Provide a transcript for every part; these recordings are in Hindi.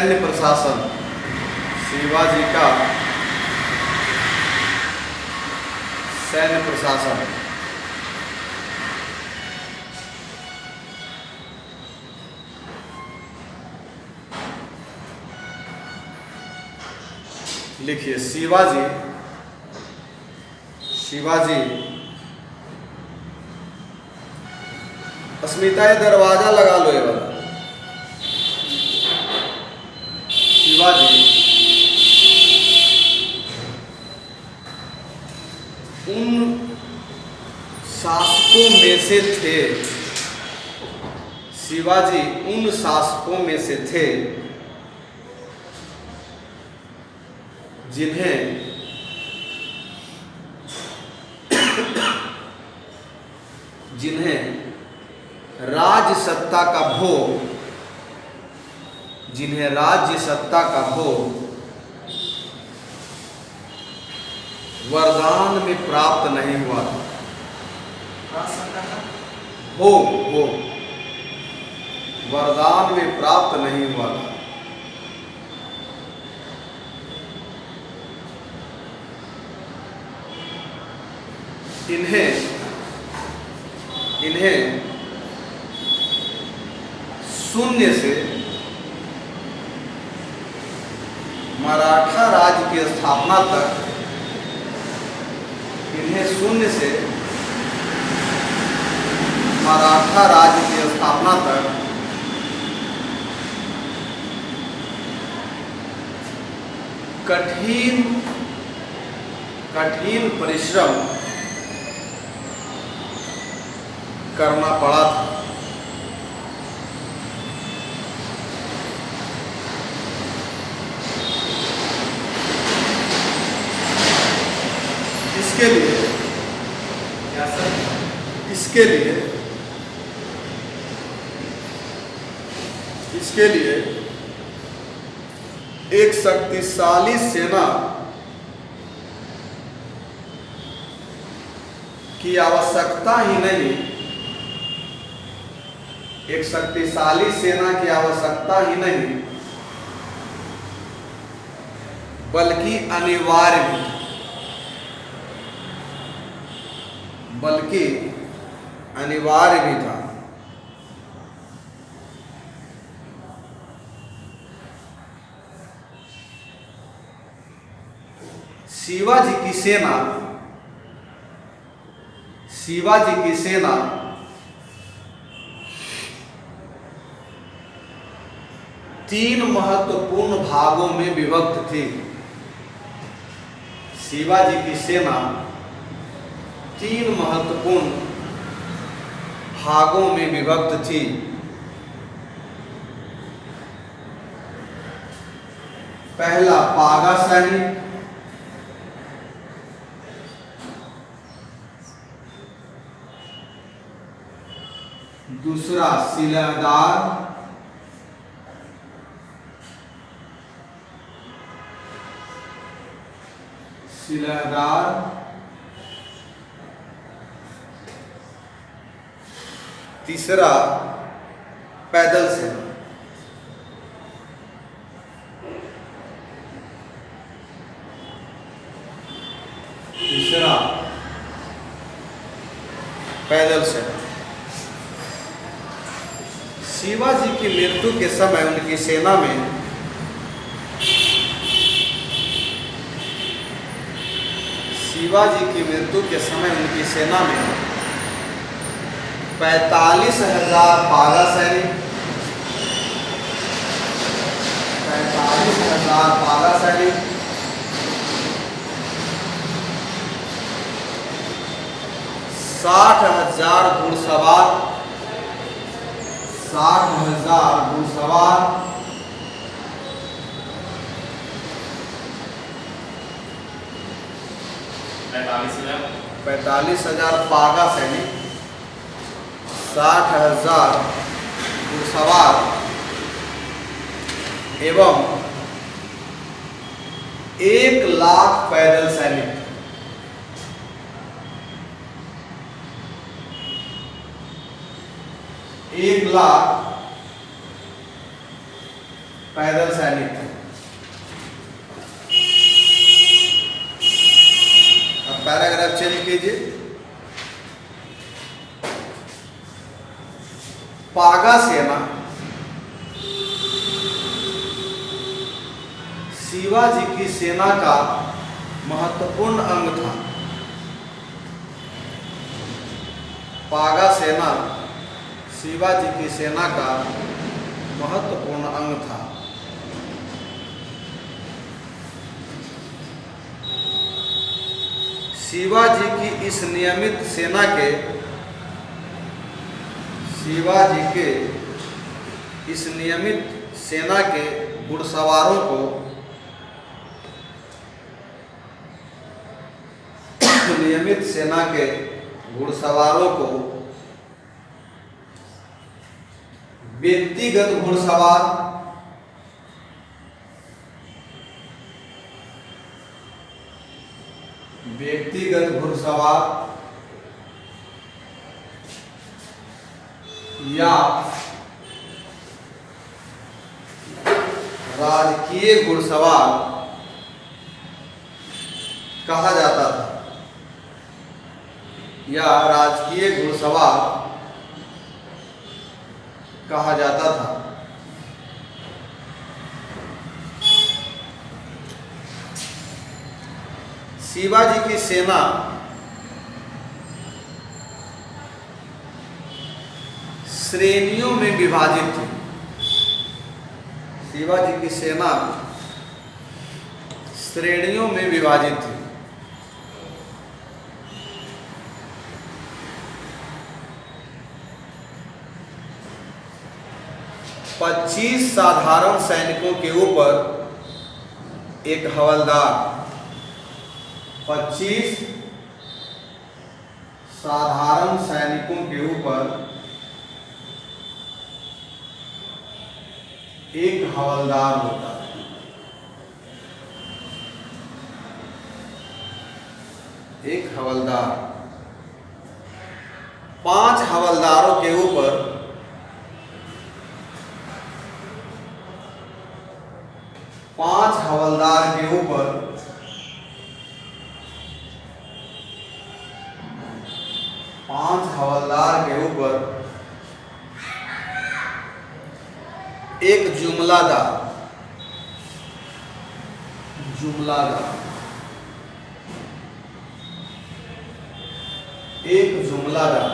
सैन्य प्रशासन, शिवाजी का सैन्य प्रशासन। लिखिए शिवाजी अस्मिता ये दरवाजा लगा लो ये वाला। शिवाजी उन शासकों में से थे, शिवाजी उन शासकों में से थे जिन्हें राज्य सत्ता का भोग वरदान में प्राप्त नहीं हुआ था। वरदान में प्राप्त नहीं हुआ था। इन्हें शून्य से मराठा राज्य की स्थापना तक, कठिन परिश्रम करना पड़ा था। इसके लिए एक शक्तिशाली सेना की आवश्यकता ही नहीं, बल्कि अनिवार्य भी था। शिवाजी की सेना तीन महत्वपूर्ण भागों में विभक्त थी। शिवाजी की सेना तीन महत्वपूर्ण भागों में विभक्त थी। पहला पागा सैनिक, दूसरा सिलहदार, तीसरा पैदल सेना। शिवाजी की मृत्यु के समय उनकी सेना में 45,000 पागा सैनिक, 60,000 घुड़सवार, 45,000 पागा सैनिक, 60,000 घुड़सवार एवं 1,00,000 पैदल सैनिक। पैदल सैनिक थे। अब पैराग्राफ चेंज कीजिए। पागा सेना शिवाजी की सेना का महत्वपूर्ण अंग था। पागा सेना शिवाजी की सेना का महत्वपूर्ण अंग था। शिवाजी की इस नियमित सेना के घुड़सवारों को व्यक्तिगत घुड़सवार या राजकीय घुड़सवार कहा जाता था। शिवाजी की सेना श्रेणियों में विभाजित थी। शिवाजी की सेना श्रेणियों में विभाजित थी। पच्चीस साधारण सैनिकों के ऊपर एक हवलदार, 25 साधारण सैनिकों के ऊपर एक हवलदार होता है। एक हवलदार 5 हवलदारों के ऊपर 5 हवलदार के ऊपर 5 हवलदार के ऊपर एक जुमलादार एक जुमलादार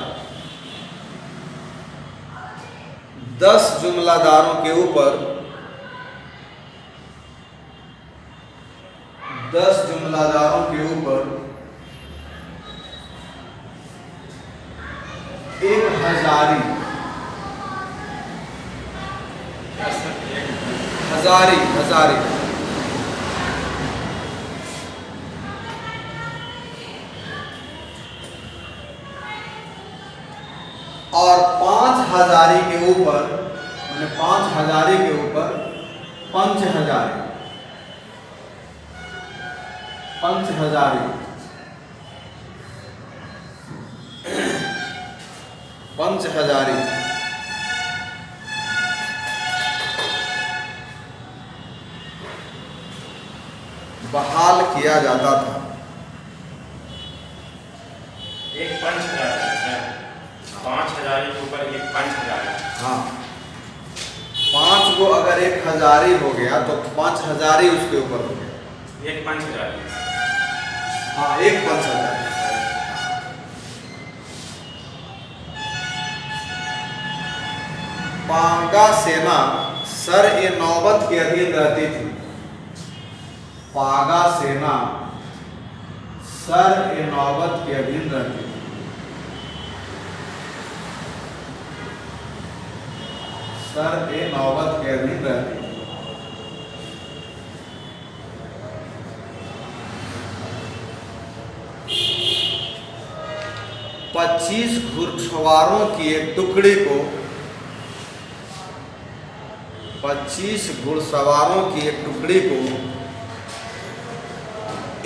10 जुमलादारों के ऊपर 10 जुमलादारों के ऊपर एक हजारी और 5 हजारी के ऊपर पंच हजारी बहाल किया जाता था। एक पंच हजारी, 5 हजारी के ऊपर एक पंच हजारी। हाँ, 5 को अगर एक हजारी हो गया तो 5 हजारी उसके ऊपर हो गया। एक पंच हजारी। हाँ, एक पंच हजारी। पागा सेना सर-ए-नौबत के अधीन रहती थी। पागा सेना सर-ए-नौबत के अधीन रहती थी। सर-ए-नौबत के अधीन रहती थी। पच्चीस घुड़सवारों की एक टुकड़ी को 25 घुड़सवारों की एक टुकड़ी को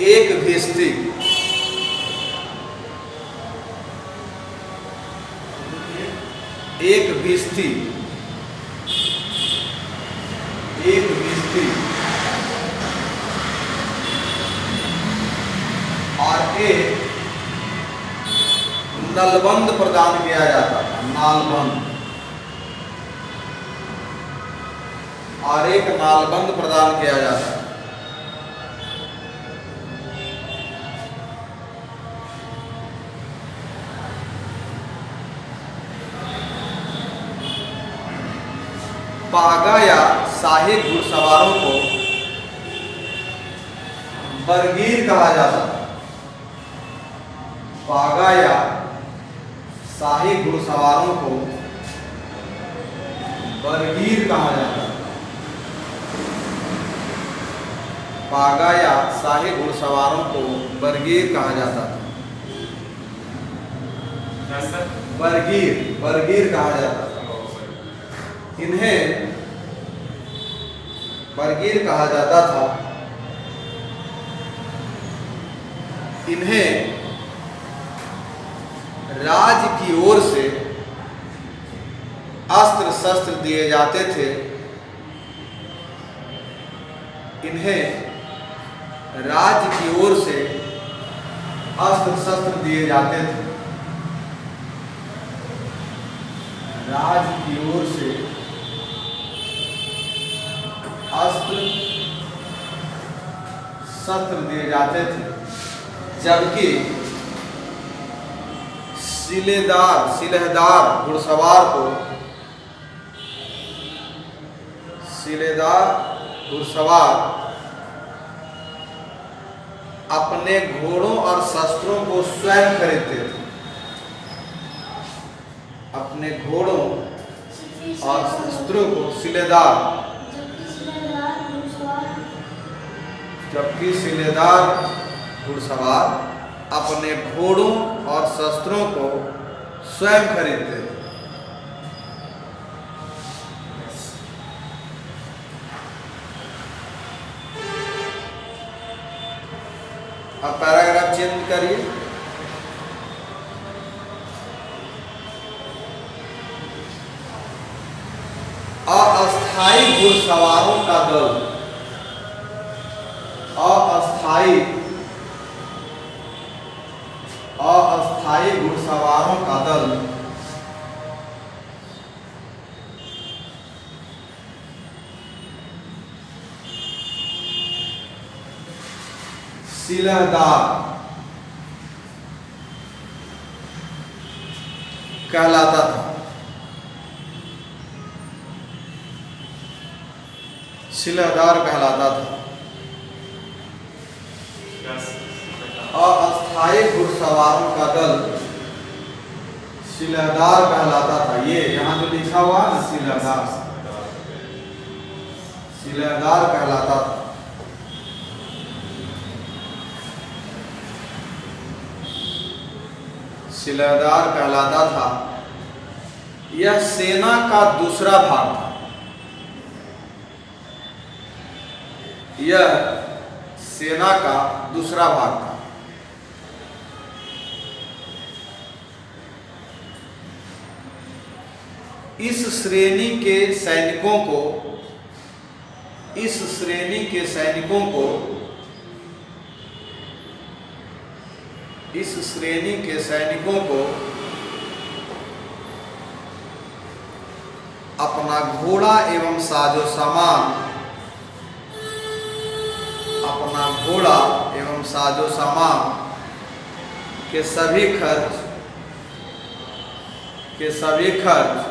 एक भिस्ती एक एक नलबंद प्रदान किया जाता था, नालबंद, और एक नालबंद प्रदान किया जाता था। पागा या शाही घुड़सवारों को बरगीर कहा जाता था। पागा या शाही घुड़सवारों को बरगीर कहा जाता था। पागा या शाही घुड़सवारों को बरगीर कहा जाता था। बरगीर, बरगीर कहा जाता था। इन्हें बरगीर कहा जाता था। इन्हें राज्य की ओर से अस्त्र शस्त्र दिए जाते थे। इन्हें राज्य की ओर से अस्त्र शस्त्र दिए जाते थे। राज्य की ओर से अस्त्र शस्त्र दिए जाते थे, जबकि सिलेदार घुड़सवार को घुड़सवार अपने घोड़ों और शस्त्रों को स्वयं खरीदते थे। अपने घोड़ों और शस्त्रों को जबकि सिलेदार घुड़सवार अपने घोड़ों और शस्त्रों को स्वयं खरीदते थे। अब पैराग्राफ चेंज करिए। अस्थायी घुड़सवारों का दल, अस्थायी घुड़सवारों का दल सिलहदार कहलाता था। सिलहदार कहलाता था। अस्थायी घुड़सवारों का दल सिलहदार कहलाता था। ये यहाँ जो लिखा हुआ है ना, सिलहदार कहलाता था। सिलहदार कहलाता था। यह सेना का दूसरा भाग था। यह सेना का दूसरा भाग था। इस श्रेणी के सैनिकों को अपना घोड़ा एवं साजो सामान के सभी खर्च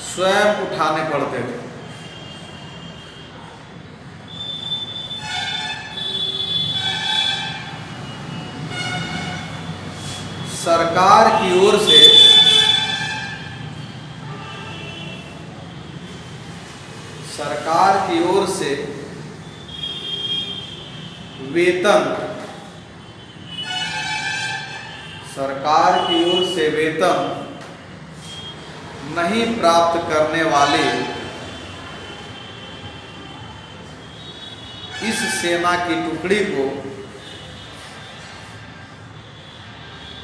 स्वयं उठाने पड़ते थे। सरकार की ओर से वेतन नहीं प्राप्त करने वाले इस सेना की टुकड़ी को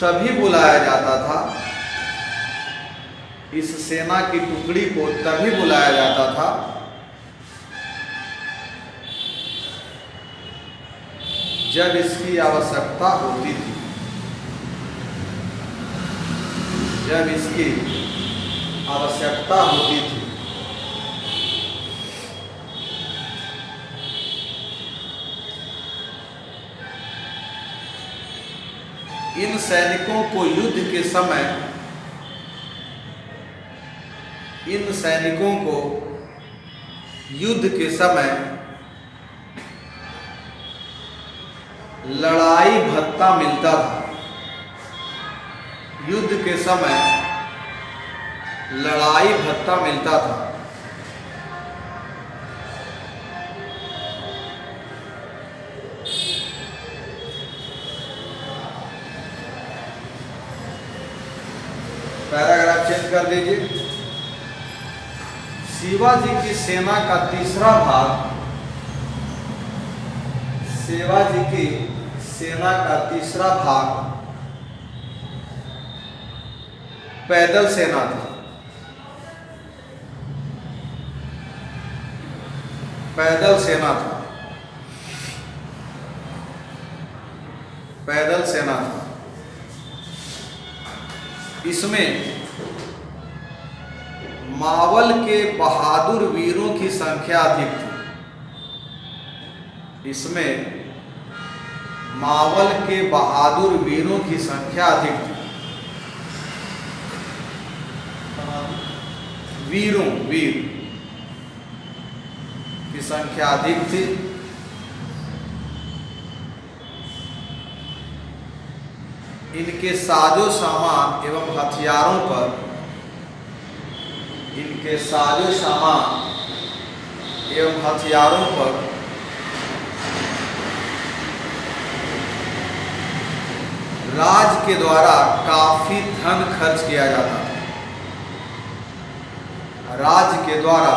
तभी बुलाया जाता था। इस सेना की टुकड़ी को तभी बुलाया जाता था जब इसकी आवश्यकता होती थी, जब इसकी आवश्यकता होती थी। इन सैनिकों को युद्ध के समय, इन सैनिकों को युद्ध के समय लड़ाई भत्ता मिलता था। युद्ध के समय लड़ाई भत्ता मिलता था। पैराग्राफ चेंज कर दीजिए। शिवाजी की सेना का तीसरा भाग, शिवाजी की सेना का तीसरा भाग पैदल सेना था। पैदल सेना था। पैदल सेना था। इसमें मावल के बहादुर वीरों की संख्या अधिक थी। इसमें मावल के बहादुर वीरों की संख्या अधिक थी। वीर की संख्या अधिक थी। इनके साजो सामान एवं हथियारों पर, इनके साजो सामान एवं हथियारों पर राज के द्वारा काफी धन खर्च किया जाता था। राज के द्वारा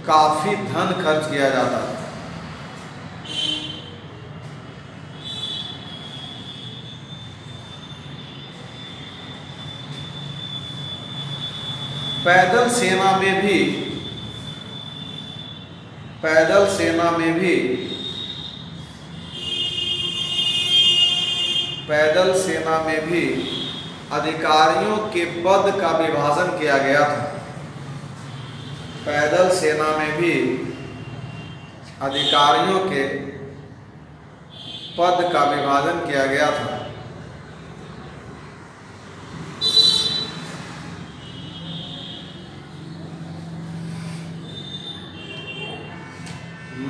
काफी धन खर्च किया जाता था। पैदल सेना में भी, पैदल सेना में भी, पैदल सेना में भी अधिकारियों के पद का विभाजन किया गया था। पैदल सेना में भी अधिकारियों के पद का विभाजन किया गया था।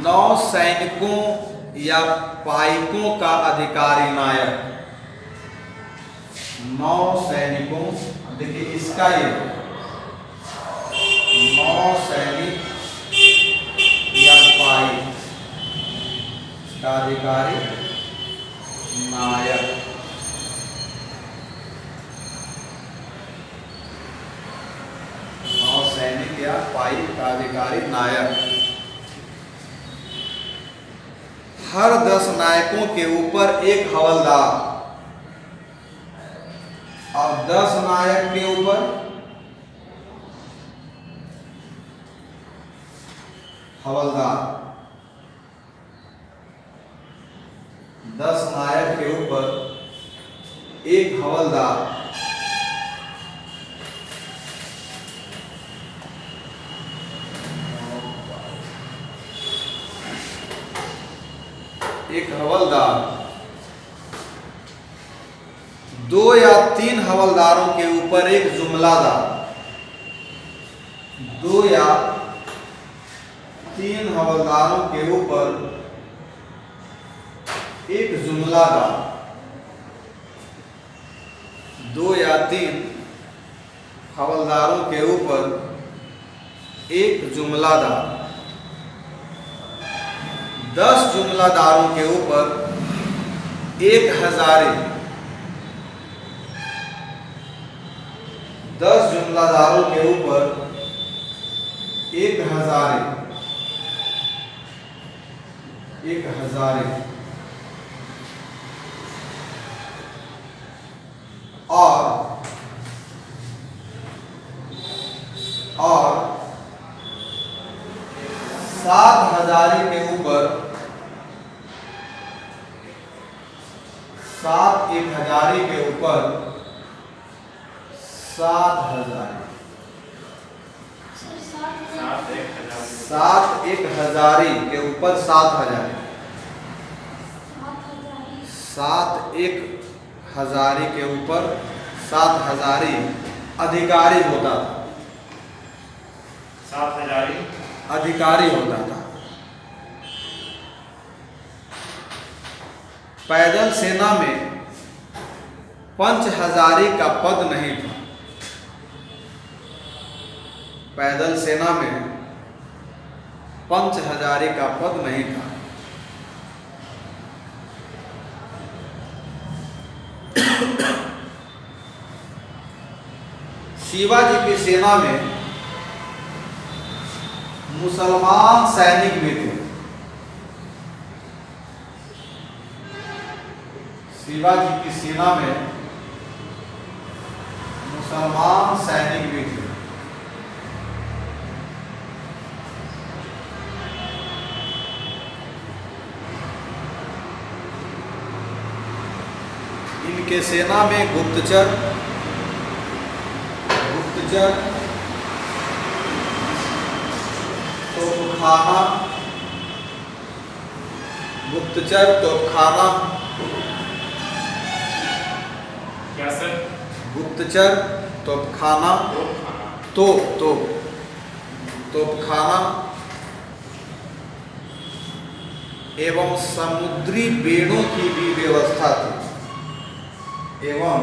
नौ सैनिकों या पाइकों का अधिकारी नायक। 9 सैनिकों, देखिए इसका ये 9 सैनिक या पाइक का अधिकारी नायक। सैनिक या पाइक का अधिकारी नायक। हर 10 नायकों के ऊपर एक हवलदार, और 10 नायक के ऊपर हवलदार। 10 नायक के ऊपर एक हवलदार। एक हवलदार, 2 या 3 हवलदारों के ऊपर एक जुमलादार। 2 या 3 हवलदारों के ऊपर एक जुमलादार। 2 या 3 हवलदारों के ऊपर एक जुमलादार। 10 जुमलादारों के ऊपर एक हजारी। 10 जुमलादारों के ऊपर एक हजारी। एक हजारी। और 7 हजारी के ऊपर 7 एक हजारी के ऊपर 7 हजारी, 7 एक हजारी के ऊपर 7 हजारी, 7 एक हजारी के ऊपर 7 हजारी अधिकारी होता था। 7 हजारी अधिकारी होता था। पैदल सेना में पंच हजारी का पद नहीं था। पैदल सेना में पंच हजारी का पद नहीं था। शिवाजी की सेना में मुसलमान सैनिक भी थे। शिवाजी की सेना में मुसलमान सैनिक भी थे। इनके सेना में गुप्तचर तोपखाना, क्या सर? गुप्तचर, तोपखाना, तोपखाना एवं समुद्री बेड़ों की भी व्यवस्था थी। एवं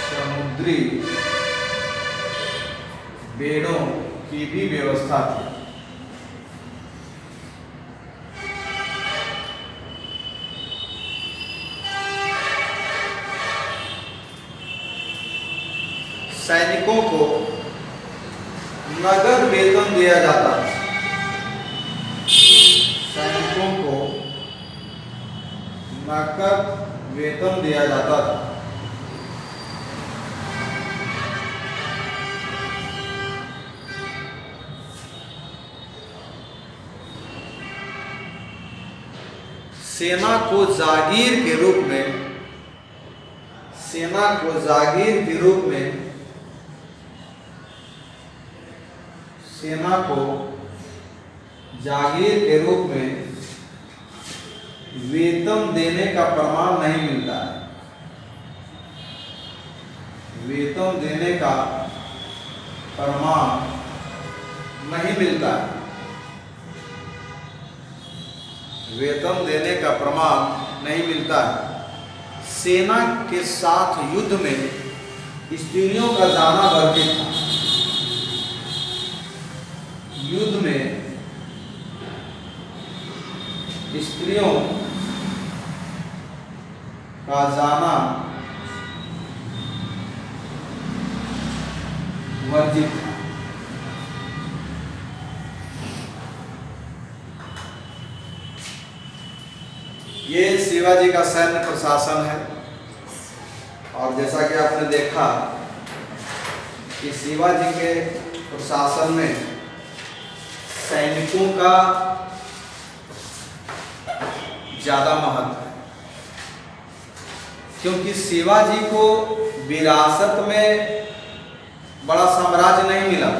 समुद्री बेड़ों की भी व्यवस्था थी। सैनिकों को नगद वेतन दिया जाता था। सैनिकों को नगद वेतन दिया जाता था। सेना को जागीर के रूप में, सेना को जागीर के रूप में, सेना को जागीर के रूप में वेतन देने का प्रमाण नहीं मिलता है। वेतन देने का प्रमाण नहीं मिलता है। वेतन देने का प्रमाण नहीं मिलता है। सेना के साथ युद्ध में स्त्रियों का जाना वर्जित था। युद्ध में स्त्रियों का जाना वर्जित था। ये शिवाजी का सैन्य प्रशासन है। और जैसा कि आपने देखा कि शिवाजी के प्रशासन में सैनिकों का ज्यादा महत्व है, क्योंकि शिवाजी को विरासत में बड़ा साम्राज्य नहीं मिला।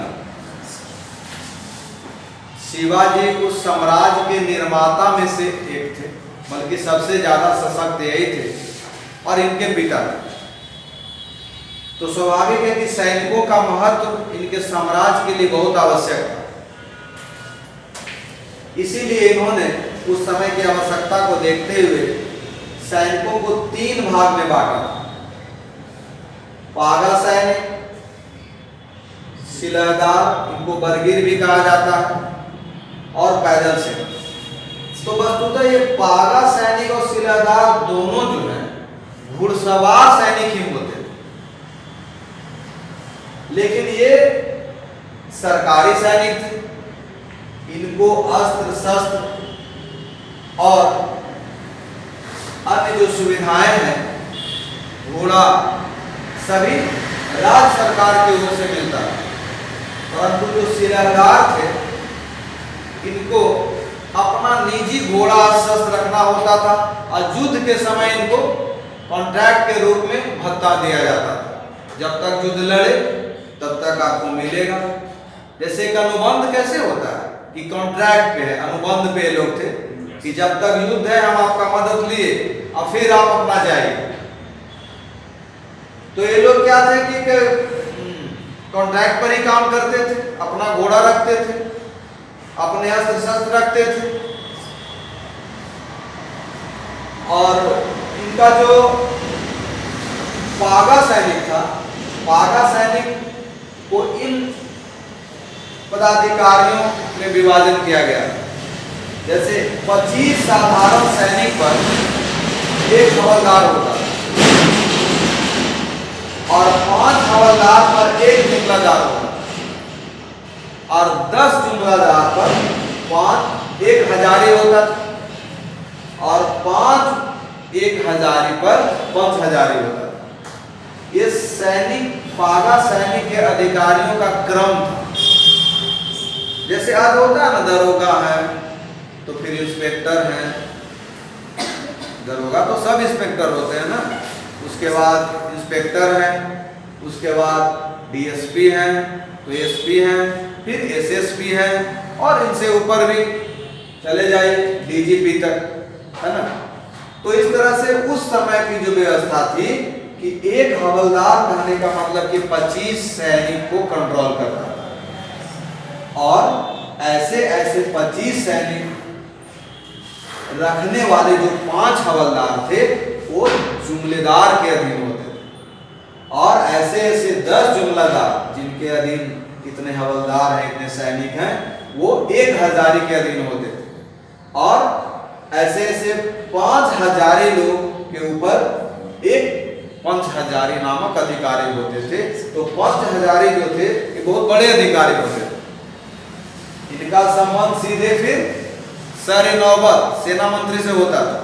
शिवाजी उस साम्राज्य के निर्माता में से एक थे, बल्कि सबसे ज्यादा सशक्त यही थे और इनके पिता थे। तो स्वाभाविक है कि सैनिकों का महत्व इनके साम्राज्य के लिए बहुत आवश्यक था। इसीलिए इन्होंने उस समय की आवश्यकता को देखते हुए सैनिकों को 3 भाग में बांटा। पागा सैनिक, सिलहदार, इनको बरगीर भी कहा जाता है, और पैदल सैनिक। तो वस्तुतः ये पागा सैनिक और सिलहदार दोनों जो है घुड़सवार सैनिक ही होते थे, लेकिन ये सरकारी सैनिक थे। इनको अस्त्र शस्त्र और अन्य जो सुविधाएं हैं, घोड़ा, सभी राज्य सरकार की ओर से मिलता है। परंतु जो सिलहदार थे, इनको अपना निजी घोड़ा शस्त्र रखना होता था और युद्ध के समय इनको कॉन्ट्रैक्ट के रूप में भत्ता दिया जाता था। जब तक युद्ध लड़े तब तक आपको मिलेगा। जैसे एक अनुबंध कैसे होता है कि कॉन्ट्रैक्ट पे है, अनुबंध पे लोग थे कि जब तक युद्ध है हम आपका मदद लिए और फिर आप अपना जाइए। तो ये लोग क्या थे कि कॉन्ट्रैक्ट पर ही काम करते थे, अपना घोड़ा रखते थे, अपने अस्त्र शस्त्र रखते थे। और इनका जो पागा सैनिक था, पागा सैनिक को इन पदाधिकारियों में विभाजन किया गया। जैसे 25 साधारण सैनिक पर एक हवलदार होता और 5 हवलदार पर एक जुमलादार होता और 10 जुमलादार पर 5 एक हजारी होता था और 5 एक हजारी पर 5 हजारी होता था। ये सैनिक पागा सैनिक के अधिकारियों का क्रम था। जैसे आज होता है ना, दरोगा है तो फिर इंस्पेक्टर है, दरोगा तो सब इंस्पेक्टर होते हैं ना, उसके बाद इंस्पेक्टर है, उसके बाद डीएसपी है, तो एसपी है, फिर एसएसपी है और इनसे ऊपर भी चले जाइए डीजीपी तक, है ना। तो इस तरह से उस समय की जो व्यवस्था थी कि एक हवलदार कहने का मतलब कि 25 सैनिक को कंट्रोल करता था और ऐसे ऐसे 25 सैनिक रखने वाले जो 5 हवलदार थे वो जुमलेदार के अधीन होते थे और ऐसे ऐसे 10 जुमलादार जिनके अधीन इतने हवलदार हैं, इतने सैनिक हैं, वो 1 हजारी के अधीन होते थे और ऐसे ऐसे 5 हजारी लोग के ऊपर एक 5 हजारी नामक अधिकारी होते थे। तो 5 हजारी जो थे ये बहुत बड़े अधिकारी होते थे। इनका संबंध सीधे फिर सर-ए-नौबत सेना मंत्री से होता था।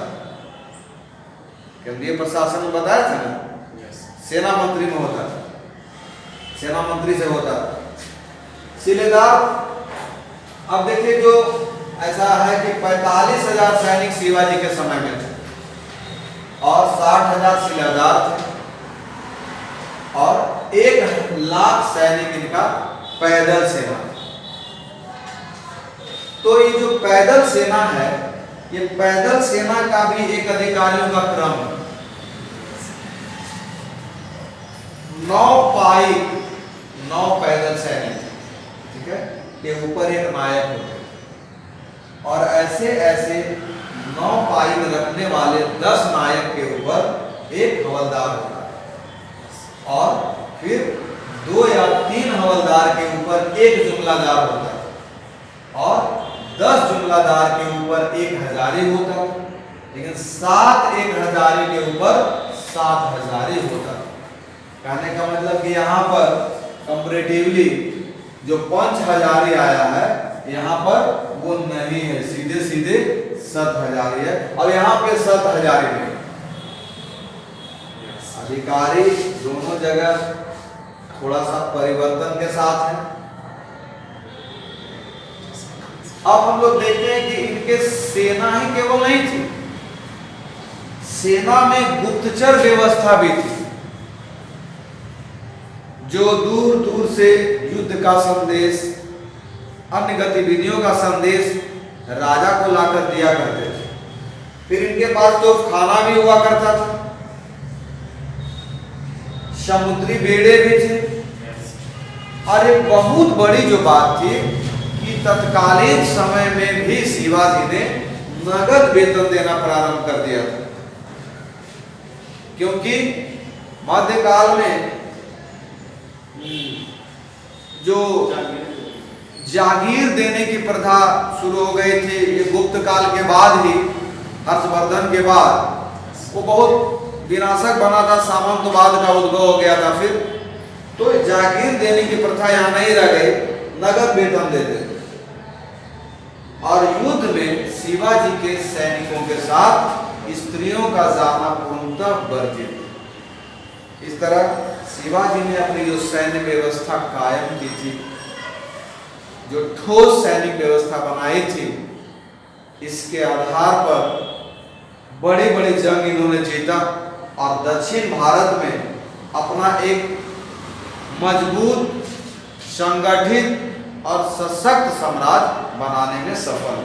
केंद्रीय प्रशासन में बताया था ना, सेना मंत्री में होता था, सेना मंत्री से होता था। शिलेदार, अब देखिए जो ऐसा है कि 45,000 सैनिक शिवाजी के समय में थे और 60,000 शिलेदार थे और 1 लाख सैनिक इनका पैदल सेना। तो ये जो पैदल सेना है, ये पैदल सेना का भी एक अधिकारियों का क्रम है। 9 पाइक, 9 पैदल सैनिक, ठीक है, के ऊपर एक नायक होते हैं और ऐसे ऐसे 9 पाइक रखने वाले 10 नायक के ऊपर एक हवलदार होता है और फिर 2 या 3 हवलदार के ऊपर एक जुमलादार होता है और 10 जुमलादार के ऊपर 1 हजारी होता है, लेकिन 7 1 हजारी के ऊपर 7 हजारी होता है। कहने का मतलब कि यहाँ पर कंपैरेटिवली जो 5 हजारी आया है यहाँ पर वो नहीं है, सीधे सीधे 7 हजारी है और यहाँ पे 7 हजारी नहीं। अधिकारी दोनों जगह थोड़ा सा परिवर्तन के साथ है। अब हम लोग देखते हैं कि इनके सेना ही केवल नहीं थी, सेना में गुप्तचर व्यवस्था भी थी जो दूर दूर से युद्ध का संदेश, अन्य गतिविधियों का संदेश राजा को लाकर दिया करते थे। फिर इनके पास तो खाना भी हुआ करता था, समुद्री बेड़े भी थे और एक बहुत बड़ी जो बात थी कि तत्कालीन समय में भी शिवाजी ने नगद वेतन देना प्रारंभ कर दिया था, क्योंकि मध्यकाल में जो जागीर देने की प्रथा शुरू हो गई थी, ये गुप्त काल के बाद ही, हर्षवर्धन के बाद वो बहुत विनाशक बना था, सामंतवाद का उद्भव हो गया था। फिर तो जागीर देने की प्रथा यहाँ नहीं रह गई, नगद वेतन देते थे और युद्ध में शिवाजी के सैनिकों के साथ स्त्रियों का जाना पूर्णतः वर्जित। इस तरह शिवाजी ने अपनी जो सैन्य व्यवस्था कायम की थी, जो ठोस सैनिक व्यवस्था बनाई थी, इसके आधार पर बड़ी बड़ी जंग इन्होंने जीता और दक्षिण भारत में अपना एक मजबूत, संगठित और सशक्त साम्राज्य बनाने में सफल।